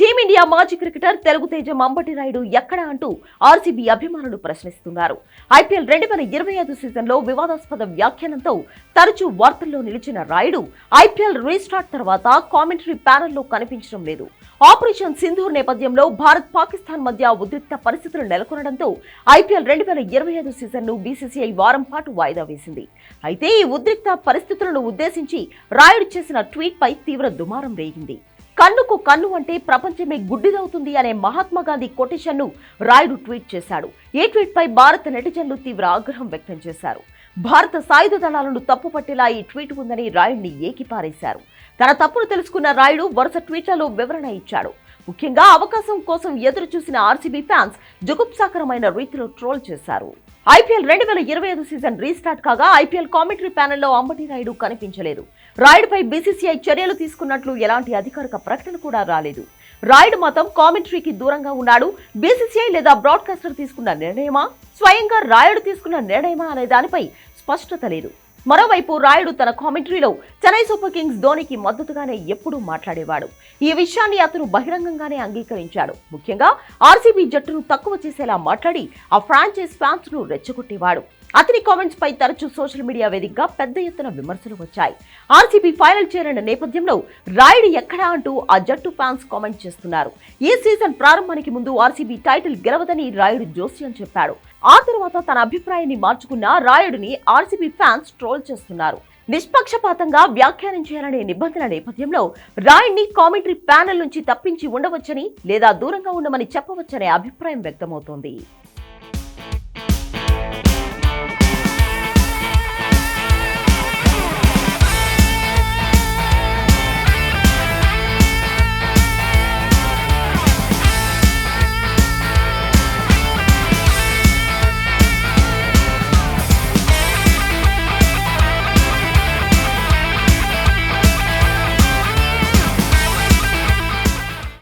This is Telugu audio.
టీమిండియా మాజీ క్రికెటర్ తెలుగు తేజం అంబటి రాయుడు ఎక్కడ అంటూ ఆర్సీబీ అభిమానులు ప్రశ్నిస్తున్నారు. ఐపీఎల్ 2025 సీజన్లో వివాదాస్పద వ్యాఖ్యానంతో తరచూ వార్తల్లో నిలిచిన రాయుడు ఐపీఎల్ రీస్టార్ట్ తర్వాత కామెంటరీ ప్యానెల్లో కనిపించడం లేదు. ఆపరేషన్ సింధూర్ నేపథ్యంలో భారత్ పాకిస్తాన్ మధ్య ఉద్రిక్త పరిస్థితులు నెలకొనడంతో ఐపీఎల్ 2025 సీజన్ను బీసీసీఐ వారం పాటు వాయిదా వేసింది. అయితే ఈ ఉద్రిక్త పరిస్థితులను ఉద్దేశించి రాయుడు చేసిన ట్వీట్ పై తీవ్ర దుమారం రేగింది. కన్నుకు కన్ను అంటే ప్రపంచమే గుడ్డిదవుతుంది అనే మహాత్మా గాంధీ కొటేషన్ను రాయుడు ట్వీట్ చేశాడు. ఈ ట్వీట్ పై భారత నెటిజన్లు తీవ్ర ఆగ్రహం వ్యక్తం చేశారు. భారత సాయుధ దళాలను తప్పుపట్టేలా ఈ ట్వీట్ ఉందని రాయుడిని ఏకిపారేశారు. తన తప్పును తెలుసుకున్న రాయుడు వరుస ట్వీట్లలో వివరణ ఇచ్చాడు. ముఖ్యంగా అవకాశం కోసం ఎదురు చూసిన ఆర్సీబీ ఫ్యాన్స్ జుగుప్సాకరమైన రీతిలో ట్రోల్ చేశారు. ఐపీఎల్ 2025 సీజన్ రీస్టార్ట్ కాగా ఐపీఎల్ కామెంటరీ ప్యానెల్లో అంబటి రాయుడు కనిపించలేదు. రాయుడుపై బీసీసీఐ చర్యలు తీసుకున్నట్లు ఎలాంటి అధికారిక ప్రకటన కూడా రాలేదు. రాయుడు మాత్రం కామెంటరీకి దూరంగా ఉన్నాడు. బీసీసీఐ లేదా బ్రాడ్కాస్టర్ తీసుకున్న నిర్ణయమా, స్వయంగా రాయుడు తీసుకున్న నిర్ణయమా అనే దానిపై స్పష్టత లేదు. మరోవైపు రాయుడు తన కామెంటరీలో చెన్నై సూపర్ కింగ్స్ ధోనికి మద్దతుగానే ఎప్పుడూ మాట్లాడేవాడు. ఈ విషయాన్ని అతను బహిరంగంగానే అంగీకరించాడు. ముఖ్యంగా ఆర్సీబీ జట్టును తక్కువ చేసేలా మాట్లాడి ఆ ఫ్రాంచైజ్ ఫ్యాన్స్ ను రెచ్చగొట్టేవాడు. అతని కామెంట్స్ పై తరచూ సోషల్ మీడియా వేదికగా పెద్ద ఎత్తున విమర్శలు వచ్చాయి. ఆర్సీబీ ఫైనల్ చేరిన నేపథ్యంలో రాయుడు ఎక్కడా అంటూ ఆ జట్టు ఫ్యాన్స్ కామెంట్ చేస్తున్నారు. ఈ సీజన్ ప్రారంభానికి ముందు ఆర్సీబీ టైటిల్ గెలవదని రాయుడు జోస్యం చెప్పాడు. ఆ తర్వాత తన అభిప్రాయాన్ని మార్చుకున్న రాయుడిని ఆర్సీబీ ఫ్యాన్స్ ట్రోల్ చేస్తున్నారు. నిష్పక్షపాతంగా వ్యాఖ్యానం చేయాలనే నిబంధన నేపథ్యంలో రాయుడిని కామెంటరీ ప్యానెల్ నుంచి తప్పించి ఉండవచ్చని లేదా దూరంగా ఉండమని చెప్పవచ్చనే అభిప్రాయం వ్యక్తమవుతోంది.